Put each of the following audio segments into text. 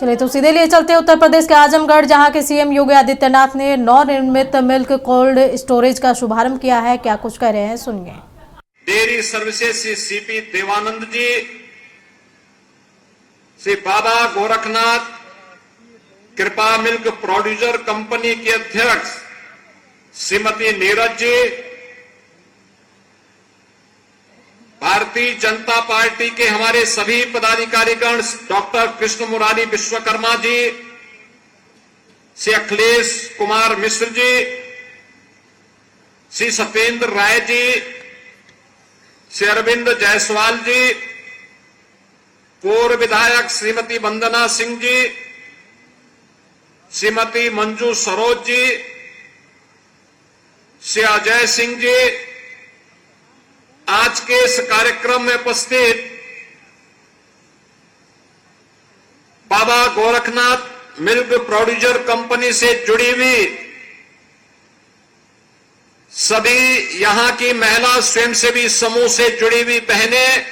चलिए तो सीधे लिए चलते हैं उत्तर प्रदेश के आजमगढ़, जहां के सीएम योगी आदित्यनाथ ने नवनिर्मित मिल्क कोल्ड स्टोरेज का शुभारंभ किया है। क्या कुछ कह रहे हैं, सुनिए। डेयरी सर्विसेज से सीपी देवानंद जी, श्री बाबा गोरखनाथ कृपा मिल्क प्रोड्यूसर कंपनी के अध्यक्ष श्रीमती नीरज जी, भारतीय जनता पार्टी के हमारे सभी पदाधिकारीगण, डॉक्टर कृष्ण मुरारी विश्वकर्मा जी, श्री अखिलेश कुमार मिश्र जी, श्री सत्येंद्र राय जी, श्री अरविंद जायसवाल जी, पूर्व विधायक श्रीमती वंदना सिंह जी, श्रीमती मंजू सरोज जी, श्री अजय सिंह जी, आज के इस कार्यक्रम में उपस्थित बाबा गोरखनाथ मिल्क प्रोड्यूसर कंपनी से जुड़ी हुई सभी यहां की महिला स्वयंसेवी समूह से जुड़ी हुई बहनें,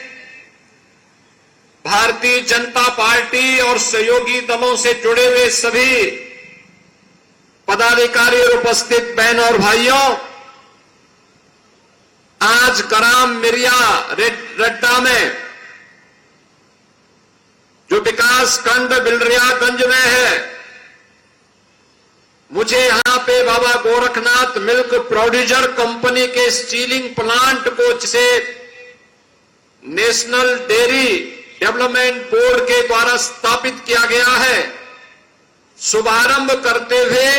भारतीय जनता पार्टी और सहयोगी दलों से जुड़े हुए सभी पदाधिकारी और उपस्थित बहन और भाइयों, आज ग्राम मिरिया रड्डा में जो विकास खंड बिलरियागंज में है, मुझे यहां पे बाबा गोरखनाथ मिल्क प्रोड्यूसर कंपनी के स्टीलिंग प्लांट को, जिसे नेशनल डेयरी डेवलपमेंट बोर्ड के द्वारा स्थापित किया गया है, शुभारंभ करते हुए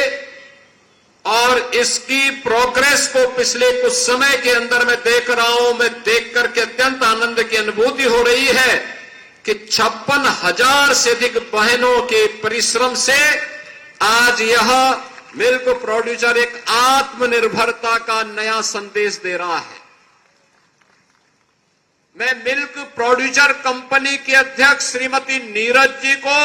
और इसकी प्रोग्रेस को पिछले कुछ समय के अंदर मैं देख रहा हूं, मैं देख करके अत्यंत आनंद की अनुभूति हो रही है कि 56,000 से अधिक बहनों के परिश्रम से आज यह मिल्क प्रोड्यूसर एक आत्मनिर्भरता का नया संदेश दे रहा है। मैं मिल्क प्रोड्यूसर कंपनी के अध्यक्ष श्रीमती नीरज जी को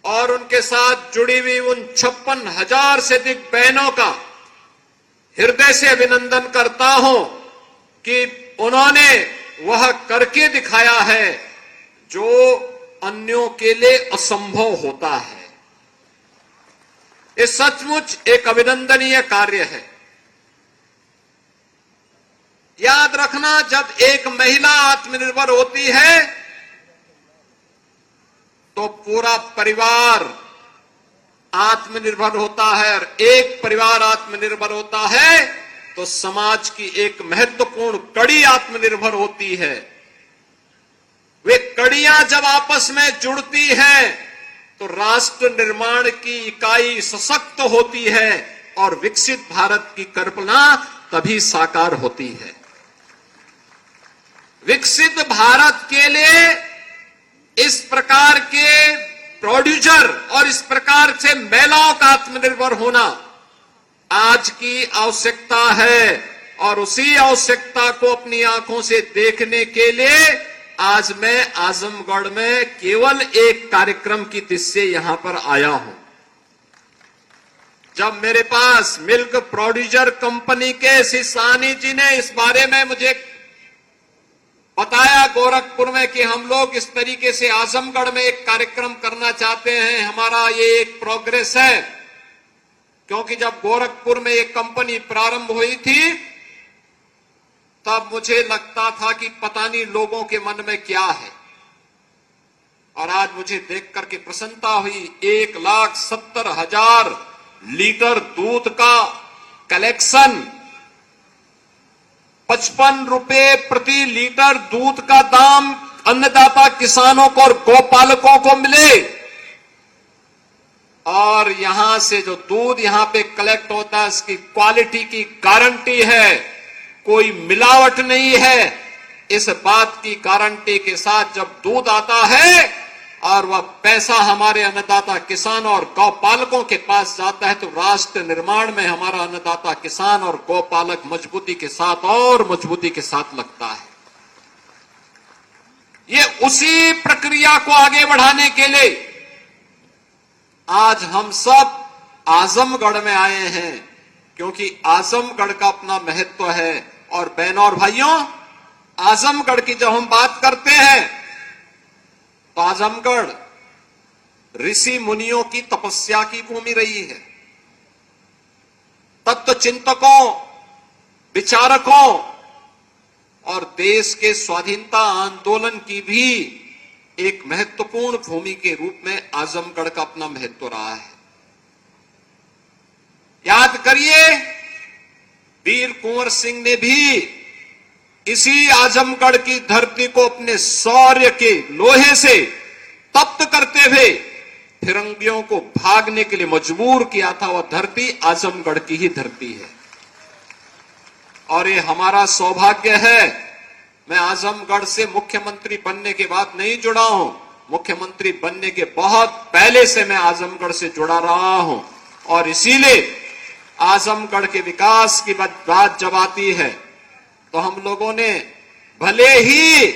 और उनके साथ जुड़ी हुई उन 56,000 से अधिक बहनों का हृदय से अभिनंदन करता हूं कि उन्होंने वह करके दिखाया है जो अन्यों के लिए असंभव होता है। ये सचमुच एक अभिनंदनीय कार्य है। याद रखना, जब एक महिला आत्मनिर्भर होती है तो पूरा परिवार आत्मनिर्भर होता है, और एक परिवार आत्मनिर्भर होता है तो समाज की एक महत्वपूर्ण कड़ी आत्मनिर्भर होती है। वे कड़ियां जब आपस में जुड़ती हैं तो राष्ट्र निर्माण की इकाई सशक्त होती है और विकसित भारत की कल्पना तभी साकार होती है। विकसित भारत के लिए इस प्रकार के प्रोड्यूसर और इस प्रकार से महिलाओं का आत्मनिर्भर होना आज की आवश्यकता है, और उसी आवश्यकता को अपनी आंखों से देखने के लिए आज मैं आजमगढ़ में केवल एक कार्यक्रम की दृष्टि से यहां पर आया हूं। जब मेरे पास मिल्क प्रोड्यूसर कंपनी के श्री सानी जी ने इस बारे में मुझे बताया गोरखपुर में कि हम लोग इस तरीके से आजमगढ़ में एक कार्यक्रम करना चाहते हैं, हमारा ये एक प्रोग्रेस है, क्योंकि जब गोरखपुर में एक कंपनी प्रारंभ हुई थी तब मुझे लगता था कि पता नहीं लोगों के मन में क्या है, और आज मुझे देख करके प्रसन्नता हुई। 1,70,000 लीटर दूध का कलेक्शन, 55 रुपए प्रति लीटर दूध का दाम अन्नदाता किसानों को और गौपालकों को मिले, और यहां से जो दूध यहां पे कलेक्ट होता है इसकी क्वालिटी की गारंटी है, कोई मिलावट नहीं है। इस बात की गारंटी के साथ जब दूध आता है और वह पैसा हमारे अन्नदाता किसान और गौपालकों के पास जाता है तो राष्ट्र निर्माण में हमारा अन्नदाता किसान और गौपालक मजबूती के साथ और मजबूती के साथ लगता है। ये उसी प्रक्रिया को आगे बढ़ाने के लिए आज हम सब आजमगढ़ में आए हैं, क्योंकि आजमगढ़ का अपना महत्व है। और बहनों और भाइयों, आजमगढ़ की जब हम बात करते हैं तो आजमगढ़ ऋषि मुनियों की तपस्या की भूमि रही है। तत्व चिंतकों, विचारकों और देश के स्वाधीनता आंदोलन की भी एक महत्वपूर्ण भूमि के रूप में आजमगढ़ का अपना महत्व रहा है। याद करिए, वीर कुंवर सिंह ने भी इसी आजमगढ़ की धरती को अपने शौर्य के लोहे से तप्त करते हुए फिरंगियों को भागने के लिए मजबूर किया था। वह धरती आजमगढ़ की ही धरती है और ये हमारा सौभाग्य है। मैं आजमगढ़ से मुख्यमंत्री बनने के बाद नहीं जुड़ा हूं, मुख्यमंत्री बनने के बहुत पहले से मैं आजमगढ़ से जुड़ा रहा हूं और इसीलिए आजमगढ़ के विकास की बात जब आती है तो हम लोगों ने, भले ही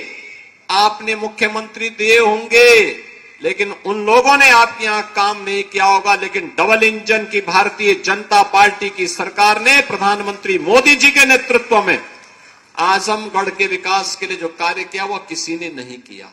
आपने मुख्यमंत्री दिए होंगे लेकिन उन लोगों ने आपके यहां काम नहीं किया होगा, लेकिन डबल इंजन की भारतीय जनता पार्टी की सरकार ने प्रधानमंत्री मोदी जी के नेतृत्व में आजमगढ़ के विकास के लिए जो कार्य किया वह किसी ने नहीं किया।